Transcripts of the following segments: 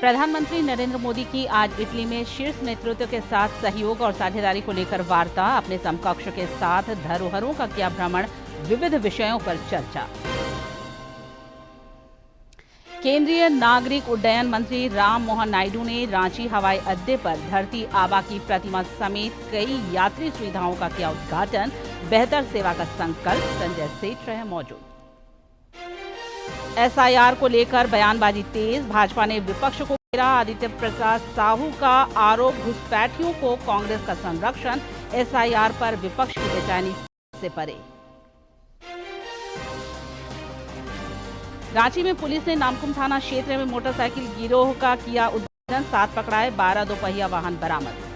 प्रधानमंत्री नरेंद्र मोदी की आज इटली में शीर्ष नेतृत्व के साथ सहयोग और साझेदारी को लेकर वार्ता। अपने समकक्ष के साथ धरोहरों का किया भ्रमण, विविध विषयों पर चर्चा। केंद्रीय नागरिक उड्डयन मंत्री राम मोहन नायडू ने रांची हवाई अड्डे पर धरती आबा की प्रतिमा समेत कई यात्री सुविधाओं का किया उद्घाटन। बेहतर सेवा का संकल्प। संजय सेठ रहे मौजूद। एसआईआर को लेकर बयानबाजी तेज। भाजपा ने विपक्ष को घेरा। आदित्य प्रसाद साहू का आरोप, घुसपैठियों को कांग्रेस का संरक्षण। एसआईआर पर विपक्ष की बेचैनी से परे। रांची में पुलिस ने नामकुम थाना क्षेत्र में मोटरसाइकिल गिरोह का किया उद्घाटन। 7 पकड़ाए, 12 दोपहिया वाहन बरामद।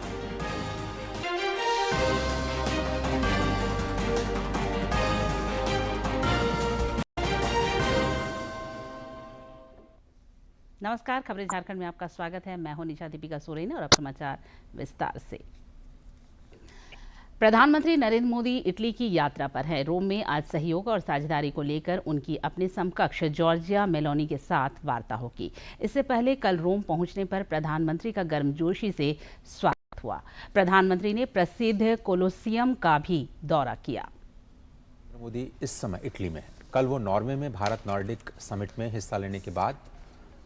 नमस्कार, खबरें झारखंड में आपका स्वागत है। मैं हूं निशा दीपिका सोरेन और अब समाचार विस्तार से। प्रधानमंत्री नरेंद्र मोदी इटली की यात्रा पर हैं। रोम में आज सहयोग और साझेदारी को लेकर उनकी अपने समकक्ष जॉर्जिया मेलोनी के साथ वार्ता होगी। इससे पहले कल रोम पहुंचने पर प्रधानमंत्री का गर्मजोशी से स्वागत हुआ। प्रधानमंत्री ने प्रसिद्ध कोलोसियम का भी दौरा किया। मोदी इस समय इटली में है। कल वो नॉर्वे में भारत नॉर्डिक समिट में हिस्सा लेने के बाद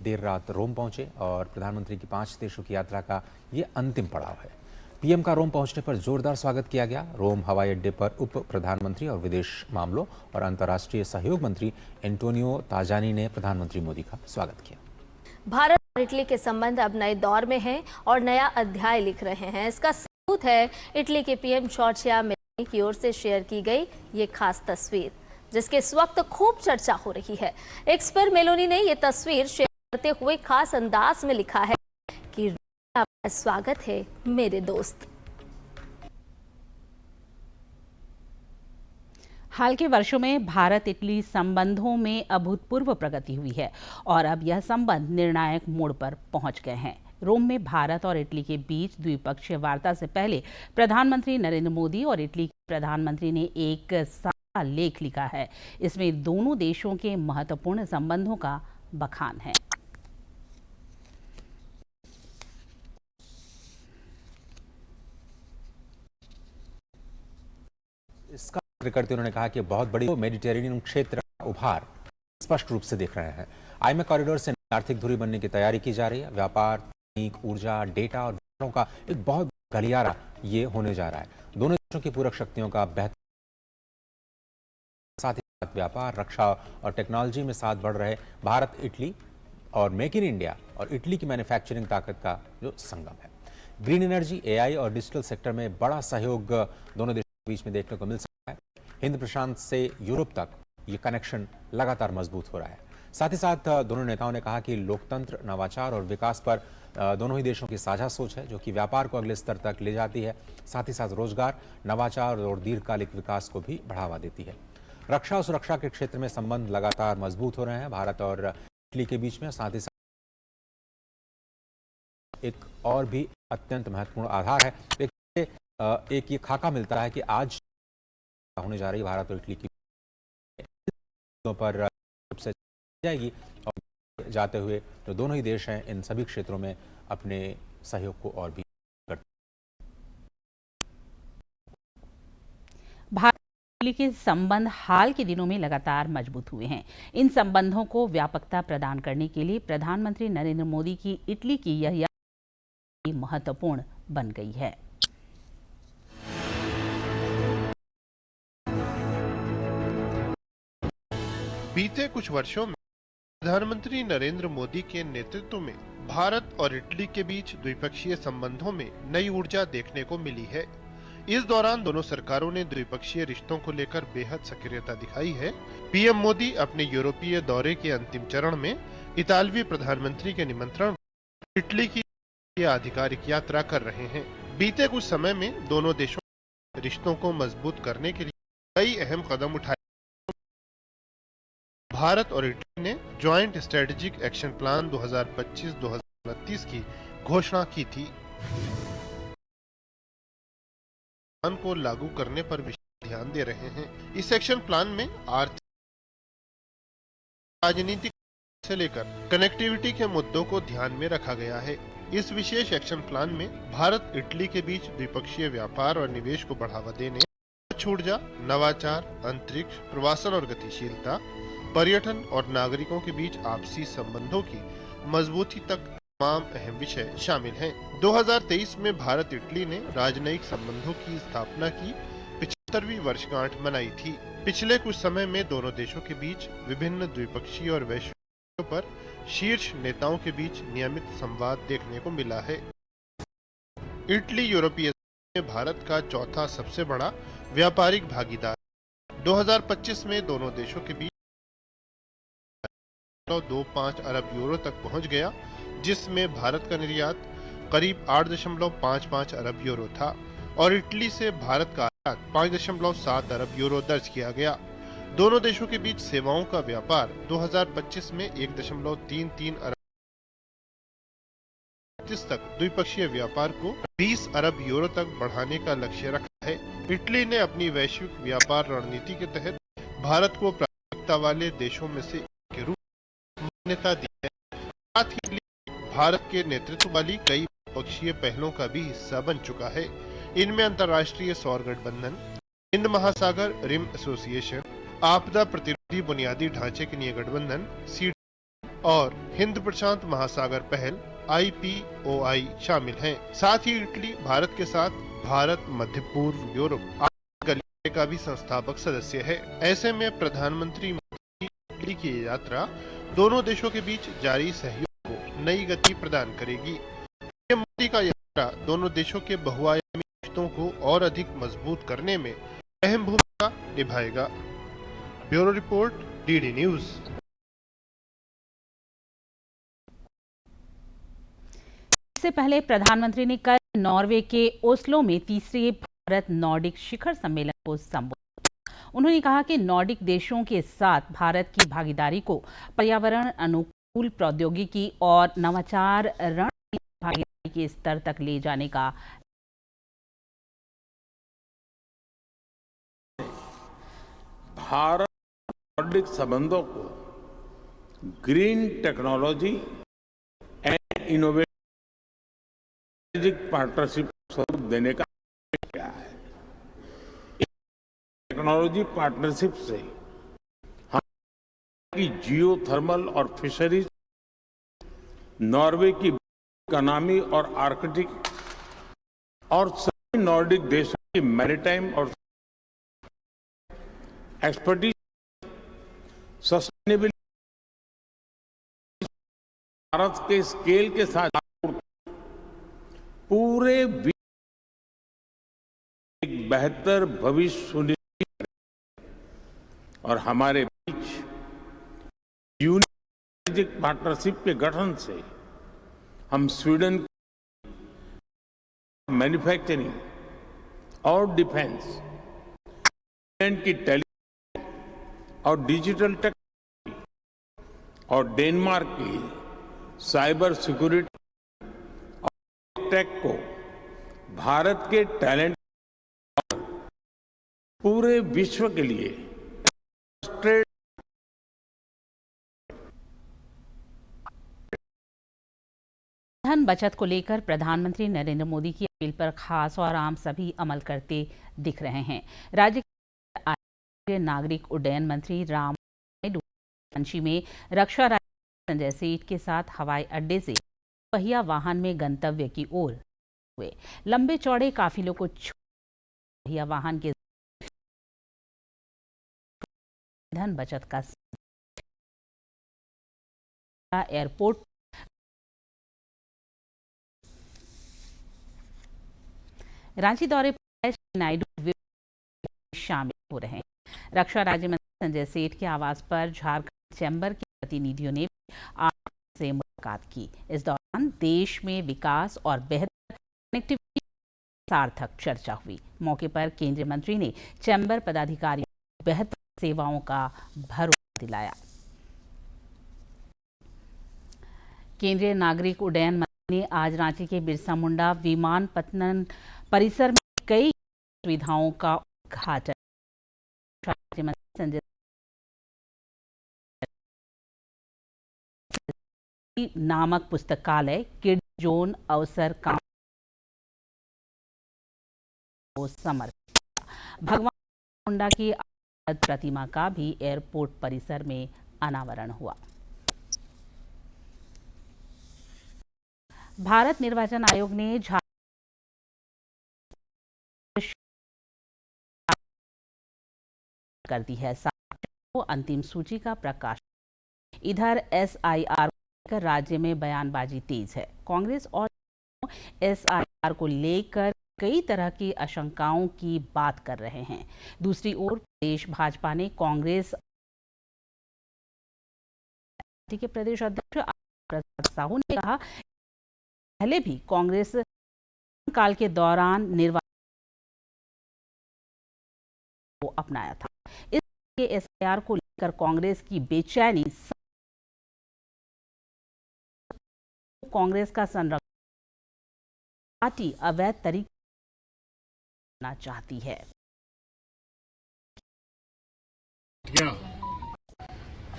देर रात रोम पहुंचे और प्रधानमंत्री की 5 देशों की यात्रा का ये अंतिम पड़ाव है। पीएम का रोम पहुंचने पर जोरदार स्वागत किया गया। रोम हवाई अड्डे पर उप प्रधानमंत्री और विदेश मामलों और अंतर्राष्ट्रीय सहयोग मंत्री एंटोनियो ताजानी ने प्रधानमंत्री मोदी का स्वागत किया। भारत और इटली के संबंध अब नए दौर में हैं और नया अध्याय लिख रहे हैं। इसका सबूत है इटली के पीएम जॉर्जिया मेलोनी की ओर से शेयर की गई ये खास तस्वीर, जिसके इस वक्त खूब चर्चा हो रही है। एक्स पर मेलोनी ने ये तस्वीर शेयर करते हुए खास अंदाज में लिखा है कि स्वागत है मेरे दोस्त। हाल के वर्षों में भारत इटली संबंधों में अभूतपूर्व प्रगति हुई है और अब यह संबंध निर्णायक मोड़ पर पहुंच गए हैं। रोम में भारत और इटली के बीच द्विपक्षीय वार्ता से पहले प्रधानमंत्री नरेंद्र मोदी और इटली के प्रधानमंत्री ने एक साझा लेख लिखा है। इसमें दोनों देशों के महत्वपूर्ण संबंधों का बखान है। इसका जिक्र करते उन्होंने कहा कि बहुत बड़ी मेडिटेरेनियन क्षेत्र का उभार स्पष्ट रूप से देख रहे हैं। आईएमए कॉरिडोर से आर्थिक धुरी बनने की तैयारी की जा रही है। व्यापार, तकनीक, ऊर्जा, डेटा और विचारों का एक बहुत गलियारा ये होने जा रहा है। दोनों देशों की पूरक शक्तियों का बेहतर, साथ ही साथ व्यापार, रक्षा और टेक्नोलॉजी में साथ बढ़ रहे भारत इटली और मेक इन इंडिया और इटली की मैन्युफैक्चरिंग ताकत का जो संगम है। ग्रीन एनर्जी, एआई और डिजिटल सेक्टर में बड़ा सहयोग दोनों देशों के बीच में देखने को मिल सकता है। हिंद प्रशांत से यूरोप तक ये कनेक्शन लगातार मजबूत हो रहा है। साथ ही साथ दोनों नेताओं ने कहा कि लोकतंत्र, नवाचार और विकास पर दोनों ही देशों की साझा सोच है, जो कि व्यापार को अगले स्तर तक ले जाती है। साथ ही साथ रोजगार, नवाचार और दीर्घकालिक विकास को भी बढ़ावा देती है। रक्षा और सुरक्षा के क्षेत्र में संबंध लगातार मजबूत हो रहे हैं भारत और इटली के बीच में। साथ ही साथ एक और भी अत्यंत महत्वपूर्ण आधार है, एक ये खाका मिलता है कि आज होने जा रही भारत और इटली की पर से जाएगी और जाते हुए जो दोनों ही देश हैं इन सभी क्षेत्रों में अपने सहयोग को और भी भारत इटली के संबंध हाल के दिनों में लगातार मजबूत हुए हैं। इन संबंधों को व्यापकता प्रदान करने के लिए प्रधानमंत्री नरेंद्र मोदी की इटली की यह यात्रा महत्वपूर्ण बन गई है। बीते कुछ वर्षों में प्रधानमंत्री नरेंद्र मोदी के नेतृत्व में भारत और इटली के बीच द्विपक्षीय संबंधों में नई ऊर्जा देखने को मिली है। इस दौरान दोनों सरकारों ने द्विपक्षीय रिश्तों को लेकर बेहद सक्रियता दिखाई है। पीएम मोदी अपने यूरोपीय दौरे के अंतिम चरण में इतालवी प्रधानमंत्री के निमंत्रण पर इटली की आधिकारिक यात्रा कर रहे हैं। बीते कुछ समय में दोनों देशों के रिश्तों को मजबूत करने के लिए कई अहम कदम उठाए। भारत और इटली ने ज्वाइंट स्ट्रेटेजिक एक्शन प्लान 2025-2029 की घोषणा की थी। प्लान को लागू करने पर विशेष ध्यान दे रहे हैं। इस एक्शन प्लान में आर्थिक, राजनीतिक से लेकर कनेक्टिविटी के मुद्दों को ध्यान में रखा गया है। इस विशेष एक्शन प्लान में भारत इटली के बीच द्विपक्षीय व्यापार और निवेश को बढ़ावा देने, स्वच्छ ऊर्जा, नवाचार, अंतरिक्ष, प्रवासन और गतिशीलता, पर्यटन और नागरिकों के बीच आपसी संबंधों की मजबूती तक तमाम अहम विषय शामिल हैं। 2023 में भारत इटली ने राजनयिक संबंधों की स्थापना की 75वीं वर्षगांठ मनाई थी। पिछले कुछ समय में दोनों देशों के बीच विभिन्न द्विपक्षीय और वैश्विक मुद्दों पर शीर्ष नेताओं के बीच नियमित संवाद देखने को मिला है। इटली यूरोपीय संघ में भारत का चौथा सबसे बड़ा व्यापारिक भागीदार 2025 में दोनों देशों के बीच 2.25 अरब यूरो तक पहुंच गया, जिसमें भारत का निर्यात करीब 8.55 अरब यूरो था और इटली से भारत का आयात 5.7 अरब यूरो दर्ज किया गया। दोनों देशों के बीच सेवाओं का व्यापार 2025 में 1.33 अरब तक द्विपक्षीय व्यापार को 20 अरब यूरो तक बढ़ाने का लक्ष्य रखा है। इटली ने अपनी वैश्विक व्यापार रणनीति के तहत भारत को प्राथमिकता वाले देशों में से एक के रूप में मान्यता दी है। साथ ही इटली भारत के नेतृत्व वाली कई द्विपक्षीय पहलों का भी हिस्सा बन चुका है। इनमें अंतर्राष्ट्रीय सौर गठबंधन, हिंद महासागर रिम एसोसिएशन, आपदा प्रतिरोधी बुनियादी ढांचे के लिए गठबंधन और हिंद प्रशांत महासागर पहल IPOI शामिल हैं। साथ ही इटली भारत के साथ भारत मध्य पूर्व यूरोप गलियारे का भी संस्थापक सदस्य है। ऐसे में प्रधानमंत्री मोदी की इटली की यात्रा दोनों देशों के बीच जारी सहयोग को नई गति प्रदान करेगी। पीएम मोदी का यात्रा दोनों देशों के बहुआयामी रिश्तों को और अधिक मजबूत करने में अहम भूमिका निभाएगा। Bureau report, DD news. इससे पहले प्रधानमंत्री ने कल नॉर्वे के ओस्लो में तीसरे भारत नॉर्डिक शिखर सम्मेलन को संबोधित किया। उन्होंने कहा कि नॉर्डिक देशों के साथ भारत की भागीदारी को पर्यावरण अनुकूल प्रौद्योगिकी और नवाचार रणनीतिक भागीदारी के स्तर तक ले जाने का भारत नॉर्डिक संबंधों को green technology and innovation partnership स्वरूप देने का क्या है। टेक्नोलॉजी पार्टनरशिप से हम की जियो थर्मल और फिशरीज, नॉर्वे की इकोनॉमी और आर्कटिक और सभी नॉर्डिक देशों की मैरीटाइम और एक्सपर्टीज, सस्टेनेबिलिटी भारत के स्केल के साथ पूरे विश्व एक बेहतर भविष्य सुनिश्चित और हमारे बीच यूनिक पार्टनरशिप के गठन से हम स्वीडन मैन्युफैक्चरिंग और डिफेंस, इंग्लैंड की टेली और डिजिटल टेक्नोलॉजी और डेनमार्क की साइबर सिक्योरिटी और टेक को भारत के टैलेंट पूरे विश्व के लिए धन बचत को लेकर प्रधानमंत्री नरेंद्र मोदी की अपील पर खास और आम सभी अमल करते दिख रहे हैं। राज्य के नागरिक उड्डयन मंत्री राम नायडू रांची में रक्षा राज्य संजय सेठ के साथ हवाई अड्डे से पहिया वाहन में गंतव्य की ओर हुए। लंबे चौड़े काफिलों को पहिया वाहन के धन बचत का एयरपोर्ट रांची दौरे पर नायडू शामिल हो रहे हैं। रक्षा राज्य मंत्री संजय सेठ के आवास पर झारखंड चैम्बर के प्रतिनिधियों ने आज से मुलाकात की। इस दौरान देश में विकास और बेहतर कनेक्टिविटी सार्थक चर्चा हुई। मौके पर केंद्रीय मंत्री ने चैम्बर पदाधिकारियों को बेहतर सेवाओं का भरोसा दिलाया। केंद्रीय नागरिक उड्डयन मंत्री ने आज रांची के बिरसा मुंडा विमानपत्तन परिसर में कई सुविधाओं का उद्घाटन। राज्य मंत्री संजय नामक पुस्तकालय किड जोन अवसर काम को समर्पित किया। भगवान मुंडा की प्रतिमा का भी एयरपोर्ट परिसर में अनावरण हुआ। भारत निर्वाचन आयोग ने कर दी है अंतिम सूची का प्रकाश। इधर SIR कर राज्य में बयानबाजी तेज है। कांग्रेस और SIR को लेकर कई तरह की आशंकाओं की बात कर रहे हैं। दूसरी ओर प्रदेश भाजपा ने कांग्रेस के प्रदेश अध्यक्ष प्रसाद साहू ने कहा पहले भी कांग्रेस काल के दौरान निर्वाचन को अपनाया था। इसलिए SIR को लेकर कांग्रेस की बेचैनी कांग्रेस का संरक्षण पार्टी अवैध तरीके करना चाहती है।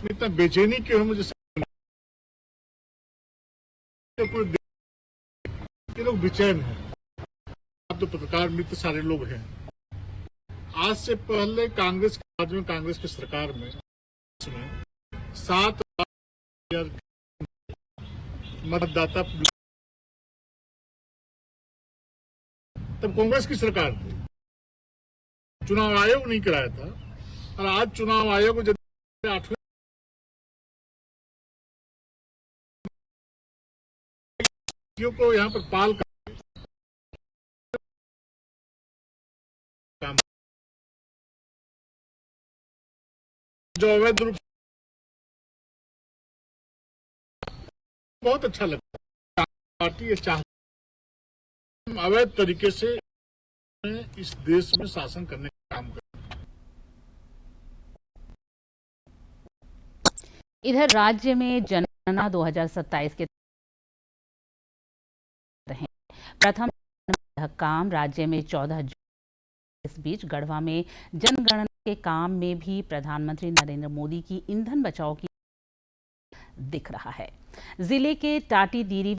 इतना बेचैनी क्यों है मुझे ये लोग बेचैन हैं। अब तो पत्रकार मित्र सारे लोग हैं। आज से पहले कांग्रेस के राज्य में कांग्रेस की सरकार में 7 मतदाता तब कांग्रेस की सरकार थी, चुनाव आयोग नहीं कराया था। और आज चुनाव आयोग जब 8वें को यहाँ पर पाल कर जो अवैध रूप बहुत अच्छा लगता है। पार्टी ये चाहती है अवैध तरीके से इस देश में शासन करने का काम कर। इधर राज्य में जनगणना 2027 के प्रथम काम राज्य में 14 जून। इस बीच गढ़वा में जनगणना के काम में भी प्रधानमंत्री नरेंद्र मोदी की ईंधन बचाओ की दिख रहा है। जिले के टाटीदीरी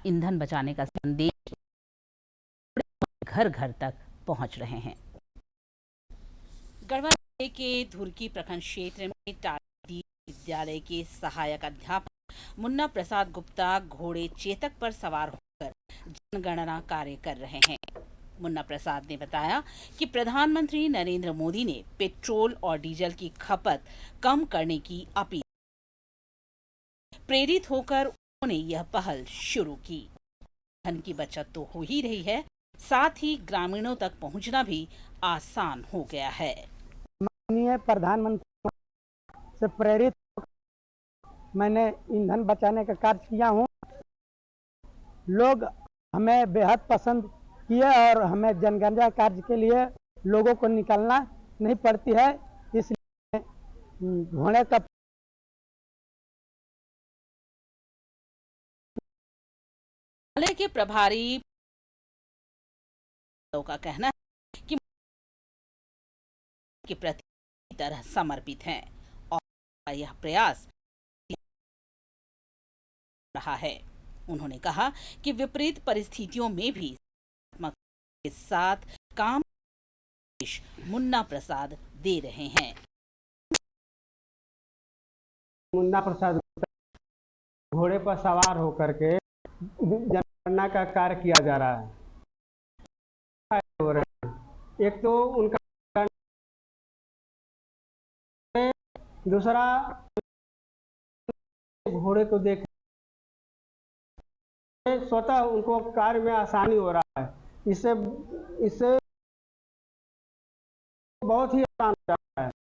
ईंधन बचाने का संदेश घर घर तक पहुंच रहे हैं। गढ़वा जिले के धुरकी प्रखंड क्षेत्र में टाटीदीरी विद्यालय के सहायक अध्यापक मुन्ना प्रसाद गुप्ता घोड़े चेतक पर सवार होकर जनगणना कार्य कर रहे हैं। मुन्ना प्रसाद ने बताया कि प्रधानमंत्री नरेंद्र मोदी ने पेट्रोल और डीजल की खपत कम करने की अपील। प्रेरित होकर उन्होंने यह पहल शुरू की। धन की बचत तो हो ही रही है, साथ ही ग्रामीणों तक पहुंचना भी आसान हो गया है। माननीय प्रधानमंत्री से प्रेरित मैंने ईंधन बचाने का कार्य किया हूँ। लोग हमें बेहद पसंद किए और हमें जनगणना कार्य के लिए लोगों को निकलना नहीं पड़ती है। इसलिए घोड़े का के प्रभारी का कहना है कि के प्रति तरह समर्पित हैं और यह प्रयास रहा है। उन्होंने कहा कि विपरीत परिस्थितियों में भी के साथ काम मुन्ना प्रसाद दे रहे हैं। मुन्ना प्रसाद घोड़े पर सवार होकर के जनगणना का कार्य किया जा रहा है। एक तो उनका, दूसरा घोड़े को देख स्वतः उनको कार्य में आसानी हो रहा है। इससे बहुत ही आसान हो रहा है।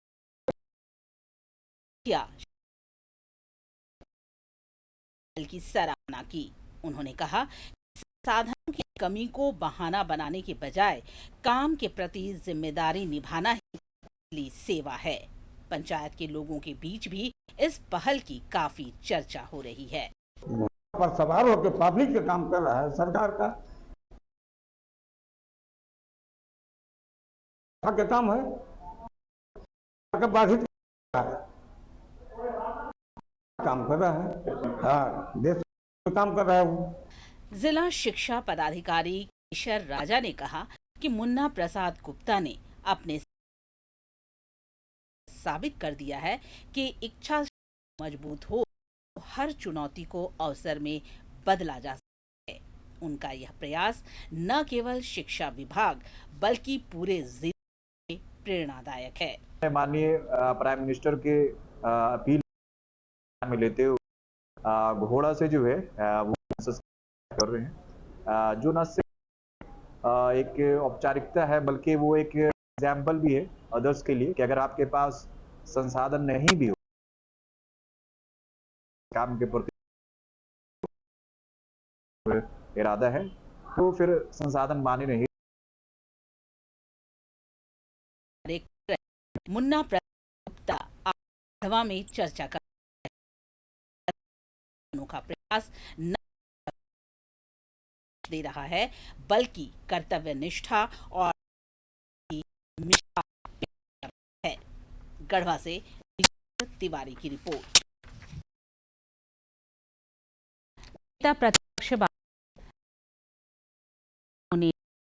की सराहना की। उन्होंने कहा साधनों की कमी को बहाना बनाने के बजाय काम के प्रति जिम्मेदारी निभाना ही असली सेवा है। पंचायत के लोगों के बीच भी इस पहल की काफी चर्चा हो रही है। पर सवार होकर पब्लिक का काम कर रहा है सरकार का काम है। बाधित काम कर रहा है। हाँ, देश में काम कर रहा है वो। जिला शिक्षा पदाधिकारी किशोर राजा ने कहा कि मुन्ना प्रसाद गुप्ता ने अपने साबित कर दिया है कि इच्छा मजबूत हो तो हर चुनौती को अवसर में बदला जा सकता है। उनका यह प्रयास न केवल शिक्षा विभाग बल्कि पूरे जिले में प्रेरणादायक है। माननीय प्राइम मिनिस्टर के अपील में लेते हुए घोड़ा से जो है वो कर रहे हैं, जो न सिर्फ एक औपचारिकता है बल्कि वो एक एग्जाम्पल भी है अदर्स के लिए कि अगर आपके पास संसाधन नहीं भी हो काम के प्रति इरादा है तो फिर संसाधन माने नहीं। मुन्ना प्रसाद गुप्ता सभा में चर्चा कर अनोखा प्रयास न दे रहा है बल्कि कर्तव्य निष्ठा और है। गढ़वा से तिवारी की रिपोर्ट। नेता प्रतिपक्ष ने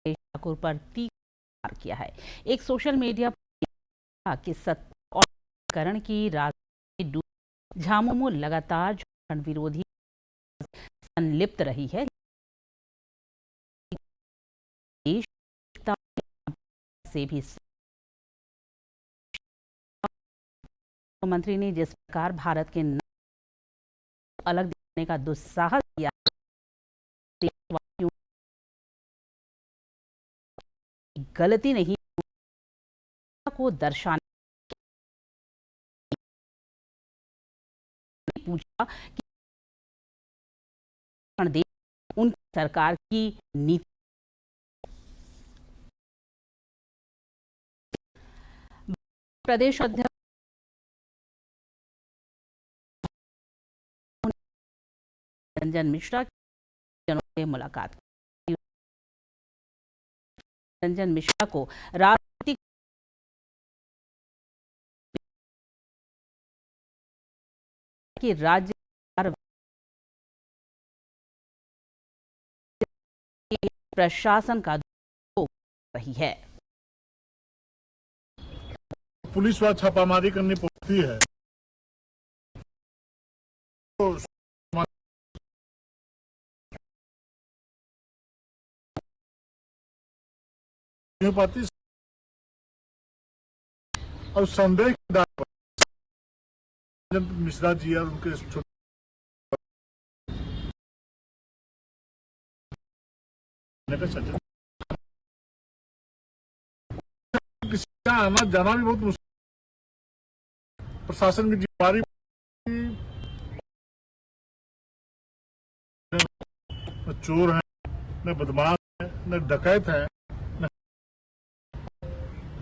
ठाकुर पर तीखा किया है। एक सोशल मीडिया कि सत्ता और करण की राजनीति में झामुमो लगातार झारखंड विरोधी संलिप्त रही है। से भी मुख्यमंत्री ने जिस प्रकार भारत के अलग दिखने का दुस्साहस किया, देशवासियों की गलती नहीं को दर्शाने पूछा कि उनकी सरकार की नीति प्रदेश अध्यक्ष रंजन मिश्रा से मुलाकात। रंजन मिश्रा को राजनीतिक कि राज्य प्रशासन का रही है। पुलिस व छापामारी करनी पड़ती है तो नहीं पाती और संदेह के आधार पर मिश्रा जी और उनके किसी का आना जाना भी बहुत मुश्किल। प्रशासन की जिम्मेदारी न चोर है, न बदमाश है, न डकैत है, न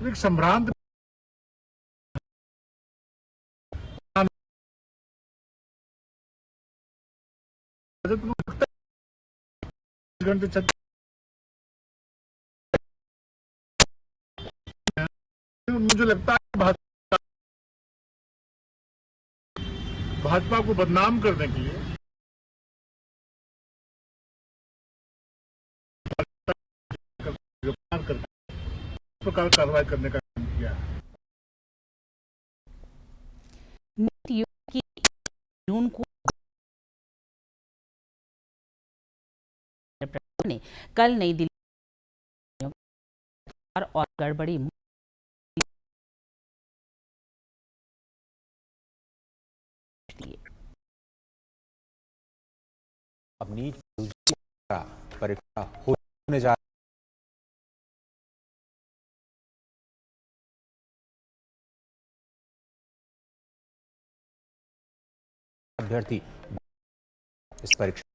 एक संभ्रांत घंटे मुझे लगता है भाजपा को बदनाम करने के लिए गिरफ्तार कर इस प्रकार कार्रवाई करने का काम किया है। जून को ने कल नई दिल्ली और गड़बड़ी अब नीट परीक्षा होने जा अभ्यर्थी इस परीक्षा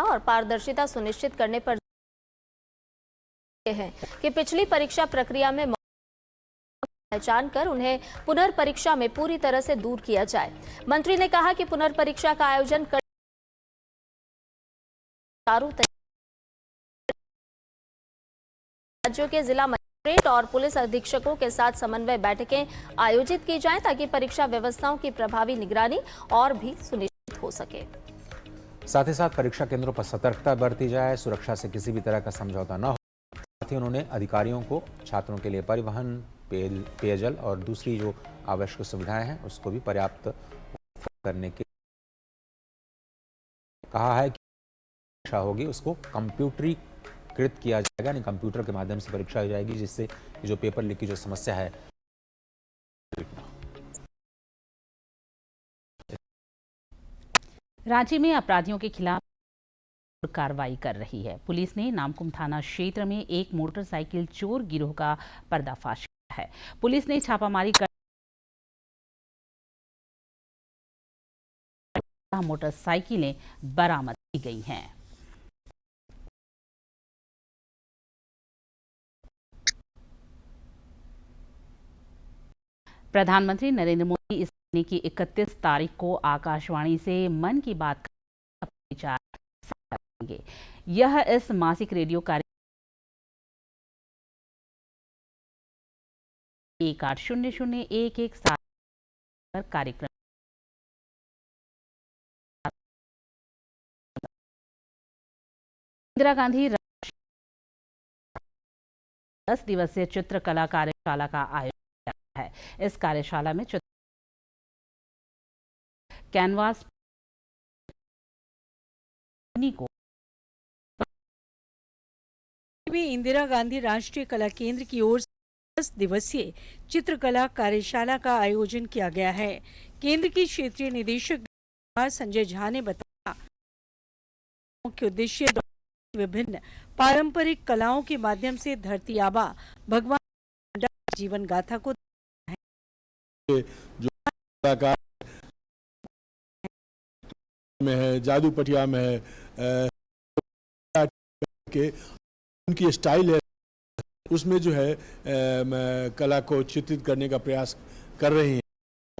और पारदर्शिता सुनिश्चित करने पर है कि पिछली परीक्षा प्रक्रिया में पहचान कर उन्हें पुनर्परीक्षा में पूरी तरह से दूर किया जाए। मंत्री ने कहा कि पुनर्परीक्षा का आयोजन कर राज्यों के जिला और पुलिस अधीक्षकों के साथ समन्वय बैठकें आयोजित की जाएं ताकि परीक्षा व्यवस्थाओं की प्रभावी निगरानी और भी सुनिश्चित हो सके। साथ ही साथ परीक्षा केंद्रों पर सतर्कता बरती जाए, सुरक्षा से किसी भी तरह का समझौता न हो। साथ ही उन्होंने अधिकारियों को छात्रों के लिए परिवहन, पेयजल और दूसरी जो आवश्यक सुविधाएं हैं उसको भी पर्याप्त करने की कहा है कि परीक्षा होगी उसको कंप्यूटरीकृत किया जाएगा, यानी कंप्यूटर के माध्यम से परीक्षा हो जाएगी, जिससे जो पेपर लीक की जो समस्या है रांची में अपराधियों के खिलाफ कार्रवाई कर रही है। पुलिस ने नामकुम थाना क्षेत्र में एक मोटरसाइकिल चोर गिरोह का पर्दाफाश किया है। पुलिस ने छापामारी कर मोटरसाइकिलें बरामद की गई हैं। प्रधानमंत्री नरेंद्र मोदी इस महीने की 31 तारीख को आकाशवाणी से मन की बात का विचार साझा करेंगे। यह इस मासिक रेडियो कार्यक्रम 1800-117 कार्यक्रम इंदिरा गांधी 10 दिवसीय चित्रकला कार्यशाला का आयोजन किया है। इस कार्यशाला में कैनवास को इंदिरा गांधी राष्ट्रीय कला केंद्र की ओर से 10 दिवसीय चित्रकला कार्यशाला का आयोजन किया गया है। केंद्र की क्षेत्रीय निदेशक संजय झा ने बताया मुख्य उद्देश्य विभिन्न पारंपरिक कलाओं के माध्यम से धरती आबा भगवान जीवन गाथा को जो में है, जादू पटिया में है, के उनकी स्टाइल है, उसमें जो है कला को चित्रित करने का प्रयास कर रही हैं।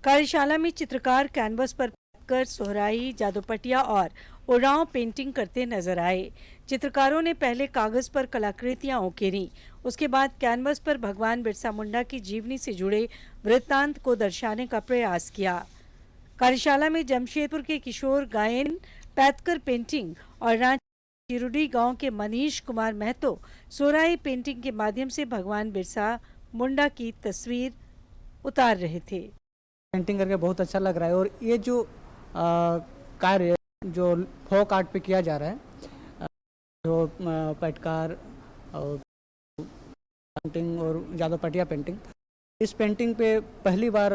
कार्यशाला में चित्रकार कैनवस पर कर सोहराई, जादू पटिया और ओरांव पेंटिंग करते नजर आए। चित्रकारों ने पहले कागज पर कलाकृतियां उकेरी, उसके बाद कैनवस पर भगवान बिरसा मुंडा की जीवनी से जुड़े वृत्तांत को दर्शाने का प्रयास किया। कार्यशाला में जमशेदपुर के किशोर गायन, पैतकर पेंटिंग और रांची चिरुडी गांव के मनीष कुमार महतो सोराई पेंटिंग के माध्यम से भगवान बिरसा मुंडा की तस्वीर उतार रहे थे। पेंटिंग करके बहुत अच्छा लग रहा है और ये जो कार्य जो फोक आर्ट पे किया जा रहा है, जो पैटकार और पेंटिंग और जादू पटिया पेंटिंग, इस पेंटिंग पे पहली बार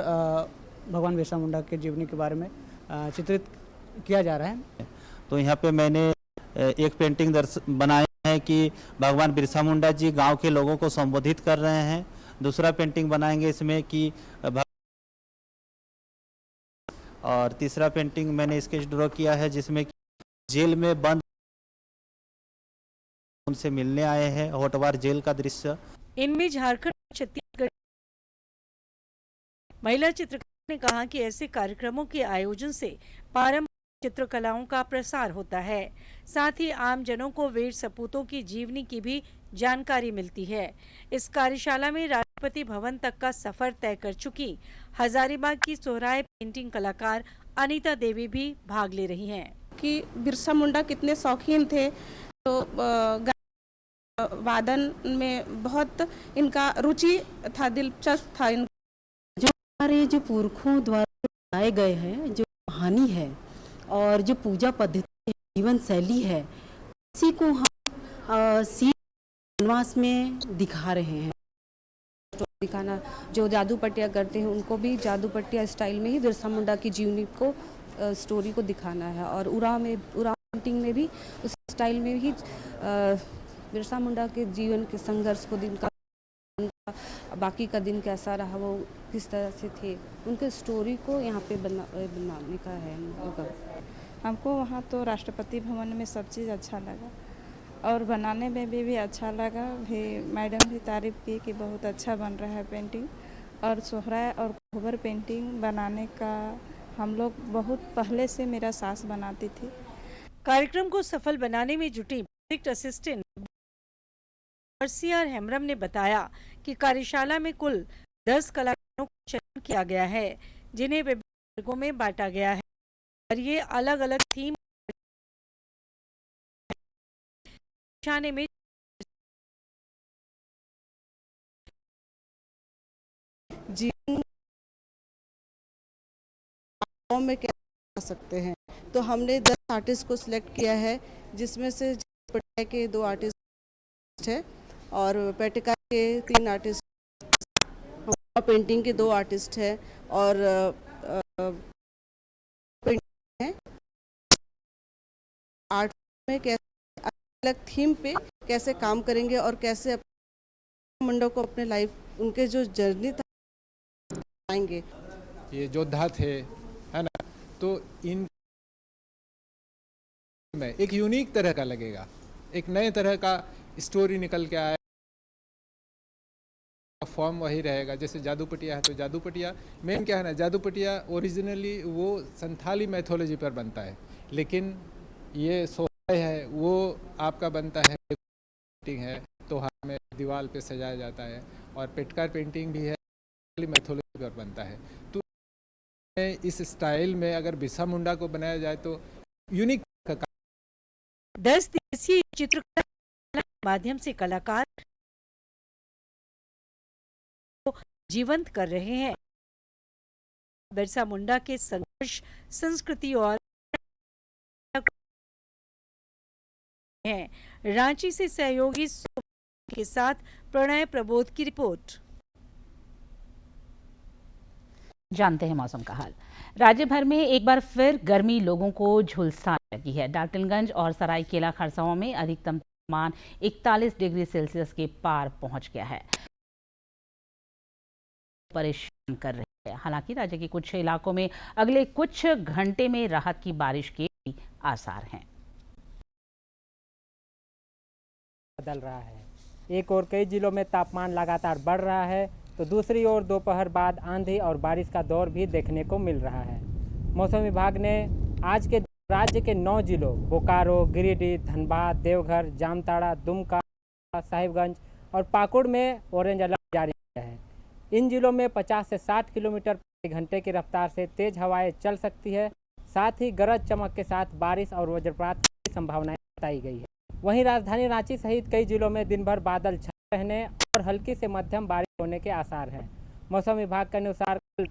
भगवान बिरसा मुंडा के जीवनी के बारे में चित्रित किया जा रहा है। तो यहाँ पे मैंने एक पेंटिंग बनाया है कि भगवान बिरसा मुंडा जी गांव के लोगों को संबोधित कर रहे हैं। दूसरा पेंटिंग बनाएंगे इसमें कि और तीसरा पेंटिंग मैंने स्केच ड्रॉ किया है जिसमें जेल में बंद उनसे मिलने आए हैं, होटवार जेल का दृश्य। इनमें झारखंड, छत्तीसगढ़ महिला चित्रकार ने कहा कि ऐसे कार्यक्रमों के आयोजन से पारंपरिक चित्रकलाओं का प्रसार होता है, साथ ही आम जनों को वीर सपूतों की जीवनी की भी जानकारी मिलती है। इस कार्यशाला में राष्ट्रपति भवन तक का सफर तय कर चुकी हजारीबाग की सोहराय पेंटिंग कलाकार अनीता देवी भी भाग ले रही हैं। कि बिरसा मुंडा कितने शौकीन थे, तो वादन में बहुत इनका रुचि था, दिलचस्प था। जो हमारे जो पुरखों द्वारा बनाए गए हैं, जो कहानी है और जो पूजा पद्धति है, जीवन शैली है, इसी को हम सीख कैनवास में दिखा रहे हैं। दिखाना, जो जादू पटिया करते हैं उनको भी जादू पटिया स्टाइल में ही बिरसा मुंडा की जीवनी को स्टोरी को दिखाना है, और उरांव पेंटिंग में भी उस स्टाइल में ही बिरसा मुंडा के जीवन के संघर्ष को, दिन का बाकी का दिन कैसा रहा, वो किस तरह से थे, उनके स्टोरी को यहाँ पे बनाने का है। हमको वहाँ तो राष्ट्रपति भवन में सब चीज़ अच्छा लगा और बनाने में भी अच्छा लगा। भी मैडम भी तारीफ की कि बहुत अच्छा बन रहा है पेंटिंग। और सोहराय और कोहबर पेंटिंग बनाने का हम लोग बहुत पहले से मेरा सास बनाती थी। कार्यक्रम को सफल बनाने में जुटी प्रोजेक्ट असिस्टेंट CR हेम्ब्रम ने बताया कि कार्यशाला में कुल 10 कलाकारों का चयन किया गया है, जिन्हें विभिन्न वर्गों में बांटा गया है और ये अलग अलग थीम में जीवन में क्या कर सकते हैं। तो हमने 10 आर्टिस्ट को सिलेक्ट किया है, जिसमें से पटिया के 2 आर्टिस्ट है और पेटिका के 3 आर्टिस्ट, पेंटिंग के 2 आर्टिस्ट है और पेंटिंग है। आर्ट में कैसे अलग थीम पे कैसे काम करेंगे और कैसे मंडो को अपने लाइफ उनके जो जर्नी था आएंगे। ये योद्धा थे, है ना, तो इन में एक यूनिक तरह का लगेगा, एक नए तरह का स्टोरी निकल के आए। फॉर्म वही रहेगा, जैसे जादूपटिया है तो जादूपटिया मेन क्या है ना, जादूपटिया ओरिजिनली वो संथाली मैथोलॉजी पर बनता है, लेकिन ये सोहराई है वो आपका बनता है पेंटिंग है तो हमें दीवार पे सजाया जाता है, और पेटकार पेंटिंग भी है मैथोलॉजी पर बनता है। तो इस स्टाइल में अगर बिरसा मुंडा को बनाया जाए तो यूनिक 10 दिवसीय चित्रकला के माध्यम से कलाकार जीवंत कर रहे हैं। बिरसा मुंडा के संघर्ष, संस्कृति और हैं। रांची से सहयोगी के साथ प्रणय प्रबोध की रिपोर्ट। जानते हैं मौसम का हाल। राज्य भर में एक बार फिर गर्मी लोगों को झुलसाने लगी है। डाल्टनगंज और सरायकेला खरसावां में अधिकतम तापमान 41 डिग्री सेल्सियस के पार पहुंच गया है, परेशान कर रही है। हालांकि राज्य के कुछ इलाकों में अगले कुछ घंटे में राहत की बारिश के आसार हैं। बदल रहा है, एक और कई जिलों में तापमान लगातार बढ़ रहा है तो दूसरी ओर दोपहर बाद आंधी और बारिश का दौर भी देखने को मिल रहा है। मौसम विभाग ने आज के राज्य के 9 जिलों बोकारो, गिरिडीह, धनबाद, देवघर, जामताड़ा, दुमका, साहिबगंज और पाकुड़ में ऑरेंज अलर्ट जारी किया है। इन जिलों में 50 से 60 किलोमीटर प्रति घंटे की रफ्तार से तेज हवाएं चल सकती है। साथ ही गरज चमक के साथ बारिश और वज्रपात की संभावनाएं बताई गई है। वहीं राजधानी रांची सहित कई जिलों में दिन भर बादल छाए रहने और हल्की से मध्यम बारिश होने के आसार हैं। मौसम विभाग के अनुसार कल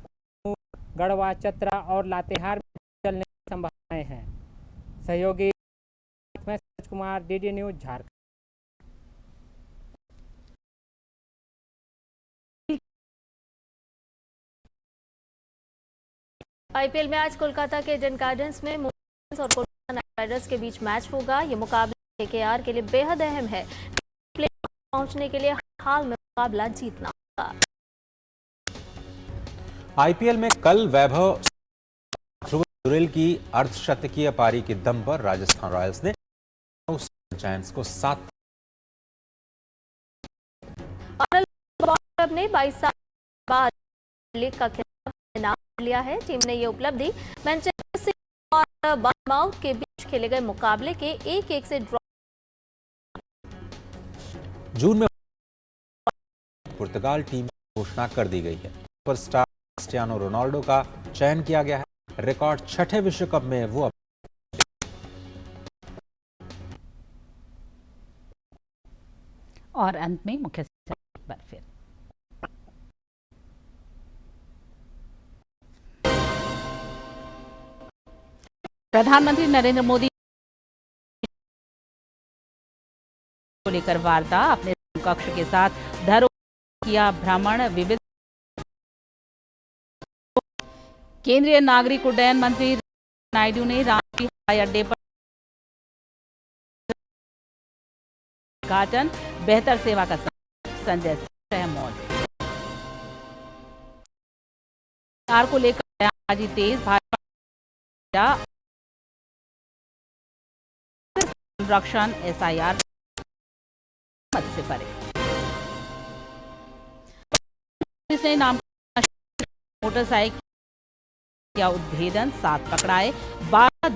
गढ़वा, चतरा और लातेहार में चलने की संभावनाएं हैं। सहयोगी Suraj Kumar, DD news, Jharkhand. IPL में आज कोलकाता के ईडन गार्डन्स में मुंबई इंडियंस और कोलकाता नाइट राइडर्स के बीच मैच होगा। ये मुकाबला KKR के लिए बेहद अहम है। प्ले पहुंचने के लिए हाल में मुकाबला जीतना होगा। IPL में कल वैभव सूर्यकुमार की अर्धशतकीय पारी के दम पर राजस्थान रॉयल्स ने जायंट्स को 7 ने 22 साल बाद लीग का खिताब नाम लिया है। टीम ने ये उपलब्धि मैनचेस्टर सिटी और बॉर्नमाउथ के बीच खेले गए मुकाबले के 1-1 से ड्रॉ। जून में पुर्तगाल टीम की घोषणा कर दी गई है। सुपरस्टार क्रिस्टियानो रोनाल्डो का चयन किया गया है। रिकॉर्ड 6ठे विश्व कप में वो और अंत में मुख्य समाचार पर फिर। प्रधानमंत्री नरेंद्र मोदी को लेकर वार्ता, अपने कक्ष के साथ धरोहर किया भ्रमण। विविध केंद्रीय नागरिक उड्डयन मंत्री नायडू ने रांची हवाई अड्डे पर उद्घाटन, बेहतर सेवा का संजय मौजूद को लेकर आज तेज भाजपा संरक्षण SIR से परे। पुलिस ने नाम मोटरसाइकिल किया उद्भेदन, 7 पकड़ाए, 12